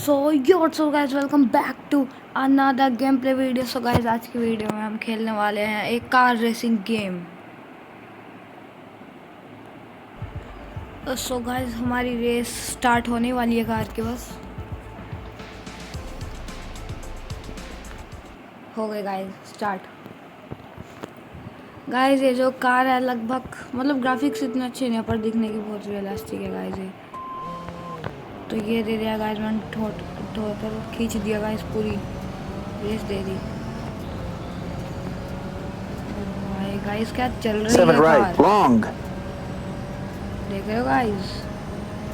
So yo what's up guys, welcome back to another gameplay video. So guys, आज की video में हम खेलने वाले हैं एक car racing game. So guys, हमारी रेस स्टार्ट होने वाली है कार के। बस हो गए गाइस स्टार्ट। गाइस, ये जो कार है लगभग मतलब ग्राफिक्स इतने अच्छे नहीं है पर दिखने की बहुत रियलिस्टिक है गाइस ये। तो ये दे दिया गाइस, मैंने टोटल खींच दिया गाइस, पूरी रेस दे दी। भाई गाइस, क्या चल रही है right, कार, long. देख रहे हो गाइस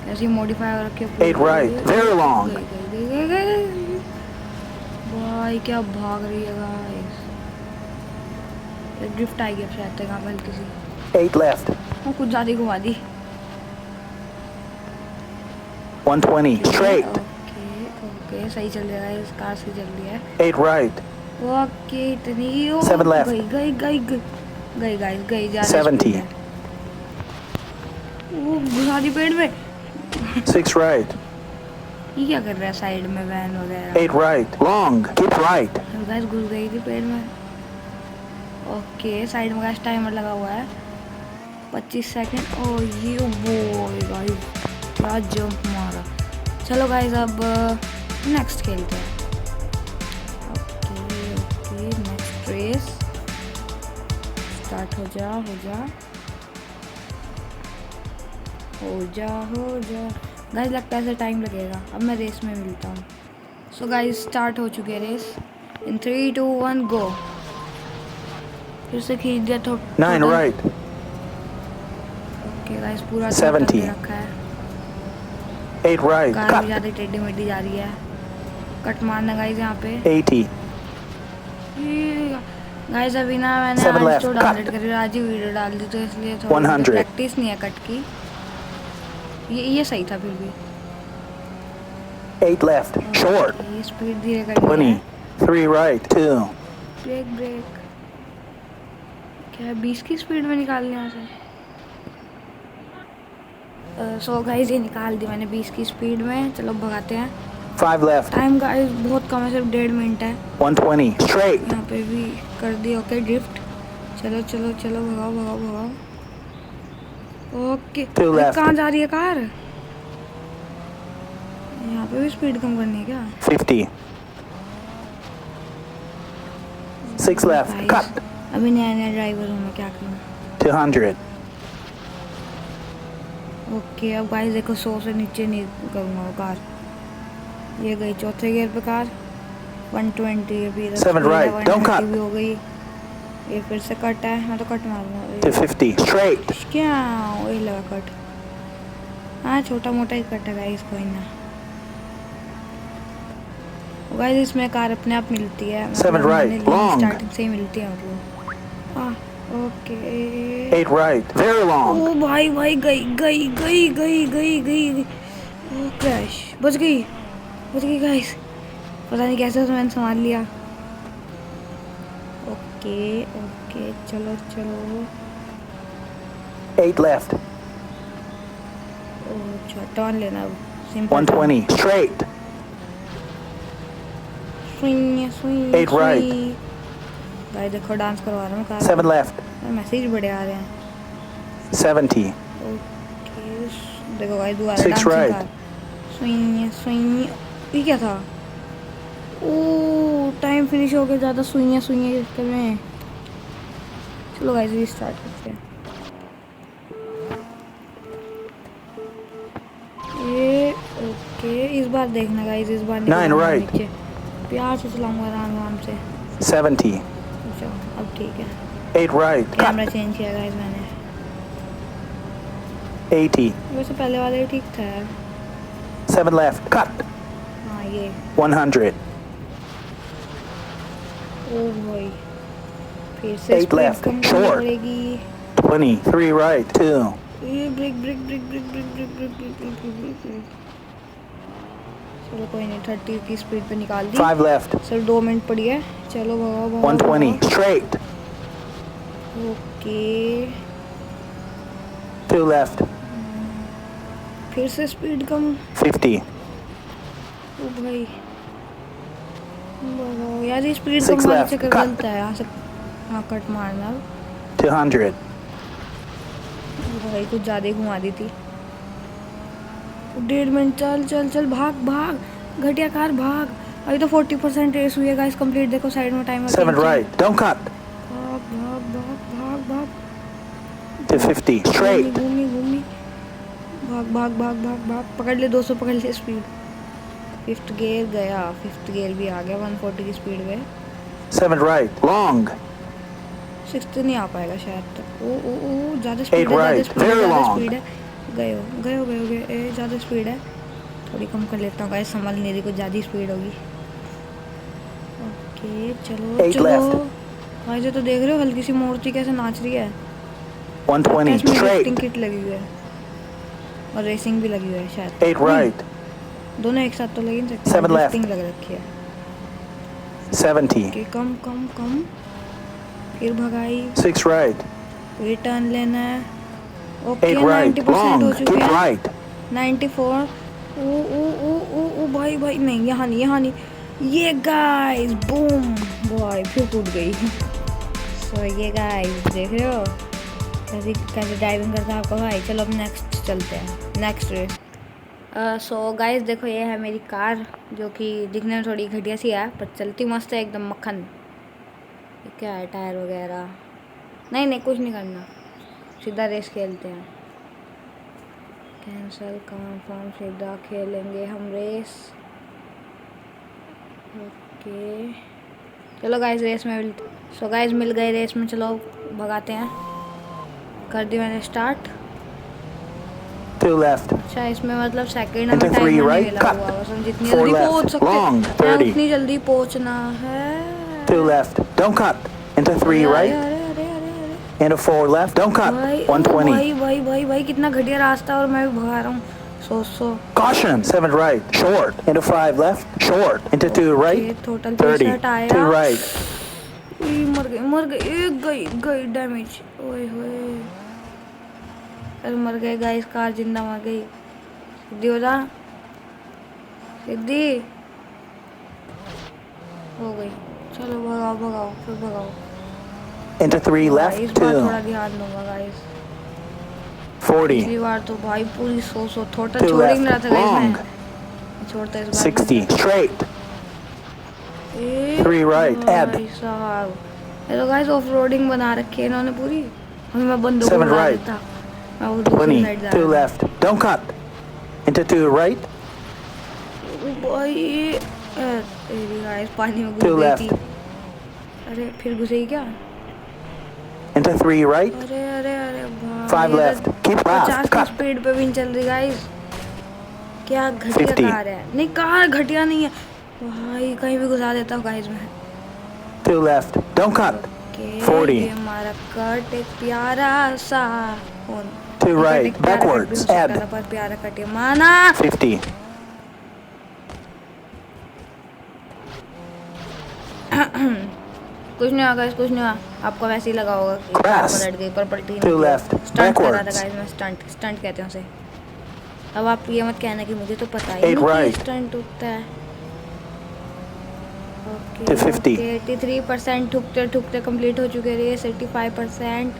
कैसी मॉडिफाई हो रखी है। 8 right, very long. गई। भाई क्या भाग रही है गाइस, ड्रिफ्ट आएगी अब शायद तक। यहाँ हल्की सी 8 left, वो कुछ ज़्यादा ही घुमा दी। 120 straight, ओके सही चल रहा है, इस कार से चल रही है। 8 right, ओके इतनी 7 left, गई गाइस, गई ज़्यादा 70, स्पीड है। वो घुसा दी पेड़ में। 6 right, ये क्या कर रहा है साइड में वैन वगैरह। 8 right, long, keep right, guys घुस गई थी पेड़ में। ओके साइड में गाइस टाइमर लगा हुआ है 25 सेकंड। ओ ये वो गाइस क्या जंप मारा। चलो गाइस अब नेक्स्ट खेलते हैं। Okay next race start. हो जा गाइस, लगता है ऐसे टाइम लगेगा। अब मैं रेस में मिलता हूँ। सो गाइस स्टार्ट हो चुकी है रेस। इन 3 2 1 गो। फिर से खींच दिया 9 right, ओके गाइस पूरा 70, दे रखा है। 8 right, कार भी cut, ज़्यादा टेढ़ी मेढ़ी जा रही है। कट मारना गाइस यहाँ पे। 80, गाइस अभी ना मैंने 7 आज left, तो डाउनलोड करी, आज ही वीडियो डाल दी, तो इसलिए थोड़ी 100, प्रैक्टिस नहीं है कट की। ये सही था फिर भी। 8 left, short, ये स्पीड धीरे कर 20, 3 right, 2, ब्रेक क्या 20 की स्पीड में निकालने यहाँ से। सो गाइस ये निकाल दी मैंने 20 की स्पीड में। चलो भगाते हैं। 5 left, टाइम गाइस बहुत कम है, सिर्फ 1.5 मिनट है। 120 straight, यहाँ पे भी कर दी। Okay drift. चलो भगाओ। ओके कहाँ जा रही है कार। यहाँ पे भी स्पीड कम करनी है क्या। 50, 6 left, cut, अभी नया ड्राइवर हूँ मैं, क्या करूँ। 200, ओके अब गाइस देखो 100 से नीचे नहीं करूँगा वो कार। ये गई चौथे गियर पे कार। 120 अभी 7 right, don't cut, भी हो गई। ये फिर से कट है, मैं तो कट मारूंगा। 250 straight, क्या वही लगा कट। हाँ छोटा मोटा ही कट है गाइस, कोई ना। गाइस इसमें कार अपने आप मिलती है, 7 right, long, स्टार्टिंग से ही मिलती है वो। ओके 8 right, very long, ओ भाई गई। ओ क्रैश। बच गई गाइस, पता नहीं कैसे उसमें संभाल लिया। ओके चलो 8 left, अच्छा टर्न लेना simple. 120 straight, swing 8 right, guys देखो डांस करवा रहा हूँ कार। 7 left, मैसेज बड़े आ रहे हैं। 70, ओके देखो गाइस दोबारा 6 डांसिंग right, कार। स्विंग ये क्या था। ओ टाइम फिनिश हो गया, ज़्यादा स्विंग कर रहे हैं। चलो गाइस रीस्टार्ट करते हैं। ये ओके इस बार देखना गाइस, इस बार 9 right, नीचे प्यार से चलाऊंगा आराम से। 70, अच्छा अब ठीक है। 8 right, कैमरा cut, चेंज किया गाइस मैंने। 80, वैसे पहले वाला ही ठीक था यार। 7 left, cut, हाँ ये 100, ओ भाई फिर से 8 स्पीड left, कम करनी short, पड़ेगी। 20, 3 right, 2, ये ब्रेक। चलो कोई नहीं, 30 की स्पीड पे निकाल दी। 5 left, सर 2 मिनट पड़ी है। चलो भगाओ 120 straight, ओके 2 left, फिर से स्पीड कम। 50, ओ भाई भगाओ यार, ये स्पीड 6 कम वाले left, चक्कर cut. गलत है यहाँ से। हाँ कट मारना 200. भाई, कुछ ज़्यादा ही घुमा दी थी। 1.5 मिनट, चल चल चल, भाग भाग घटिया कार भाग। अभी तो 40% रेस हुई है गाइस कंप्लीट। देखो साइड में टाइमर 7 right, don't cut. भाग भाग भाग भाग भाग 250. Straight. घूमी घूमी भाग भाग भाग भाग भाग, पकड़ ले 200, पकड़ ले स्पीड। 5th गियर गया, 5th गियर भी आ गया 140 की स्पीड पे। 7 right, long. 6th नहीं आ पाएगा शायद तक। ओ ओ ओ ज़्यादा स्पीड 8 है, ज़्यादा right, स्पीड है, very ज़्यादा long. स्पीड है। गए हो गए हो गए हो गए, ज़्यादा स्पीड है। थोड़ी कम कर लेता हूँ गाइस, संभल नहीं रही, कुछ ज़्यादा स्पीड होगी। ओके चलो 8 चलो left. गाइस, ये तो देख रहे हो हल्की सी मूर्ति कैसे नाच रही है। 120. इसमें Straight. लिफ्टिंग किट लगी हुई है और रेसिंग भी लगी हुई है शायद। 8 right. दोनों एक साथ तो लग ही नहीं सकते। 7 left. लिफ्टिंग लग रखी है। 70. ओके कम कम कम, फिर भगाई, 6 right. फिर टर्न लेना है। ओके 8 right, 90% हो long. चुके Keep हैं। right. 94। ओ ओ ओ ओ ओ भाई भाई, नहीं यहाँ नहीं, यहाँ नहीं। ये गाइस बूम भाई, फिर टूट गई। सो ये गाइस देख रहे हो कैसे कैसे ड्राइविंग करता है आपका भाई। चलो अब नेक्स्ट चलते हैं, नेक्स्ट रेस। सो गाइस देखो, ये है मेरी कार जो कि दिखने में थोड़ी घटिया सी है पर चलती मस्त है एकदम मक्खन। ये क्या है, टायर वगैरह? नहीं नहीं कुछ नहीं करना, सीधा रेस खेलते हैं। कैंसिल कंफर्म, सीधा खेलेंगे हम रेस। ओके चलो गाइस रेस में मिलते। सो गाइस मिल गए रेस में, चलो भगाते हैं। कर दी मैंने स्टार्ट। 2 left. अच्छा इसमें मतलब सेकंड Into हमें टाइम 3 नहीं right, मिला cut. हुआ, बस हम जितनी 4 जल्दी left, पहुंच सकते long, हैं 30. उतनी जल्दी पहुंचना है। 2 left, don't cut. Into 3 अरे right. अरे अरे अरे अरे Into 4 left, don't cut. भाई, ओ 120. भाई भाई भाई भाई, कितना घटिया रास्ता और मैं भी भगा रहा हूँ। 100 Caution. 7 right, short. Into 5 left, short. Into 2 right. Total 30. 65 आया। 2 right. मर गई, एक गई गई डैमेज। ओए होए, अरे मर गए गाइस, कार जिंदा मर गई। सिद्धि हो जा, सिद्धि हो गई। चलो भगाओ भगाओ, फिर भगाओ। Into 3 भाई, left, इस बार थोड़ा 2. ध्यान दूंगा गाइस। 40. पिछली बार तो भाई पूरी 100 टोटल 2 छोड़ ही नहीं रहा left, था गाइस long. मैं। छोड़ता इस बार 60. Straight. ए 3 right, add. भाई साहब, ये तो गाइस ऑफ रोडिंग बना रखी है इन्होंने पूरी। अभी मैं बंदों को 7 उड़ा right. देता, मैं वो दूसरी 20. साइड जा 2 रहा left, don't cut. Into 2 right. था। भाई तेरी गाइस पानी में घुस 2 गई left. थी। अरे फिर घुसेगी क्या? Into 3 right. अरे अरे अरे भाई, 5 left. Keep 50 fast. की Cut. स्पीड पे भी नहीं चल रही गाइस। क्या घटिया 50. कार है। नहीं कार घटिया नहीं है भाई, कहीं भी घुसा देता हूँ गाइस मैं। 2 left, don't cut. ओके 40. ये हमारा कट एक प्यारा सा फोन। 2 right, backwards, add. पर प्यारा कट ये माना। 50. कुछ नहीं हुआ गाइस, कुछ नहीं हुआ। आपको वैसे ही लगा होगा कि कार Crash. पलट गई पर पलटी 2 left, स्टंट कर रहा था backwards. गाइस मैं, स्टंट कहते हैं उसे। अब आप ये मत कहना कि मुझे तो पता ही 8 नहीं right. कि स्टंट होता है। ओके 250. 83% ठुकते ठुकते कंप्लीट हो चुके रेस। 85%।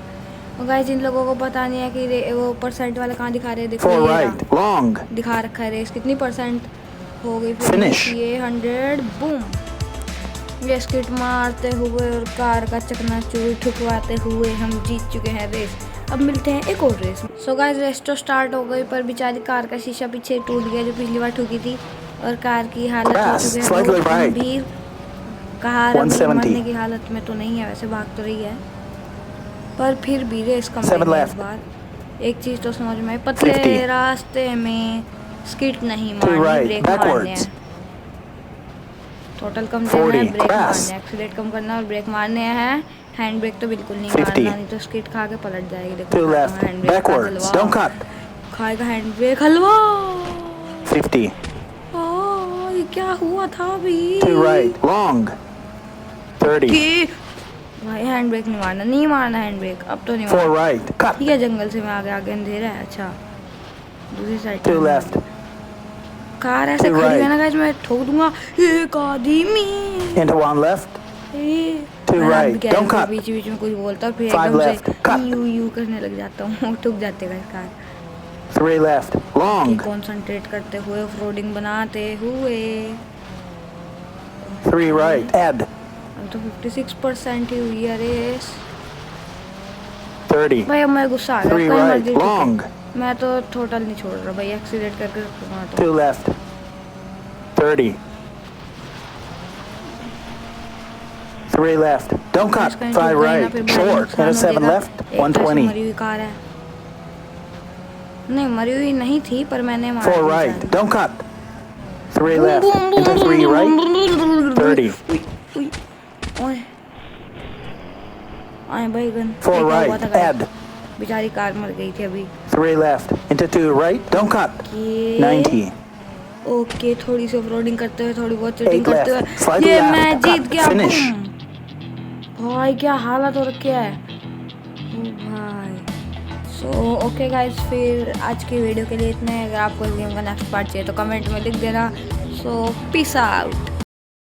और गाइस इन लोगों को पता नहीं है कि वो परसेंट वाला कहाँ दिखा रहे हैं। देखो 4 ये right, long. दिखा रखा है रेस कितनी परसेंट हो गई। Finish. ये 100 बूम, ये स्किट मारते हुए और कार का चकनाचूर ठुकवाते हुए हम जीत चुके हैं रेस। अब मिलते हैं एक और रेस। सो गाइस रेस तो स्टार्ट हो गई पर बेचारी कार का शीशा पीछे टूट गया जो पिछली बार ठुकी थी और कार की हालत हो Crash, चुकी है slightly बहुत right. गंभीर। कार अभी 170. मरने की हालत में तो नहीं है, वैसे भाग तो रही है पर फिर भी रेस कम 7 रही है इस left. बार। एक चीज़ तो समझ में आई, पतले 50. रास्ते में स्किट नहीं 2 मारनी, right, ब्रेक मारने backwards. हैं। टोटल कम 40, देना है, ब्रेक crash. मारने, एक्सीलेट कम करना और ब्रेक मारने हैं। हैंड ब्रेक तो बिल्कुल नहीं 50. मारना, नहीं तो स्किट खा के पलट जाएगी। देखो 2 खाता हूँ left, हैंड ब्रेक का backwards, हलवा। don't cut. खाएगा हैंड ब्रेक हलवा। 50. ये क्या हुआ था अभी? 2 right, long. 30. कि भाई हैंड ब्रेक नहीं मारना, नहीं मारना हैंड ब्रेक अब तो नहीं 4 मारना। right, cut. ठीक है जंगल से मैं आगे आगे अंधेरा है। अच्छा दूसरी साइड 2 left. कार ऐसे To खड़ी है right. ना गाइस, मैं ठोक दूंगा एक आदमी। Into 1 left. To मैं right. भी क्या Don't cut. बीच बीच में कुछ बोलता और फिर 5 एकदम left. से Cut. यू करने लग जाता हूँ। ठुक जाते guys car. 3 left. Long. Concentrate करते हुए ऑफ-रोडिंग बनाते हुए। 3 right. Add. अब तो 56% ही हुई है रेस। 30. भाई अब मैं गुस्सा आ गया, 3 कहीं right. मर्जी ठुके। Long. मैं तो टोटल नहीं छोड़ रहा भाई, एक्सीडेंट करके रखूंगा तो। 2 left. 30. 3 left. Don't cut. कहीं 5 ठुक गई ना, right. फिर भारी Short. नुकसान Into हो 7 जाएगा। left. एक तो ऐसी 120. मरी हुई कार है। नहीं मरी हुई नहीं थी, पर मैंने मारा 4 थी right. शायद। Don't cut. 3 left. Into 3 right. 30. उई, ओए आए भाई गन। 4 ये क्या हुआ right. था गाइस? Add. बेचारी कार मर गई थी अभी। 3 left. Into 2 right. Don't cut. ये 90. ओके, थोड़ी सी ऑफ-रोडिंग करते हुए, थोड़ी बहुत चीटिंग 8 करते हुए left. Slightly ये left. मैं जीत Cut. गया। Finish. बूम। भाई क्या हालत हो रखी है ओ भाई। सो ओके गाइस, फिर आज की वीडियो के लिए इतना है। अगर आपको इस गेम का नेक्स्ट पार्ट चाहिए तो कमेंट में लिख देना। सो पीस आउट।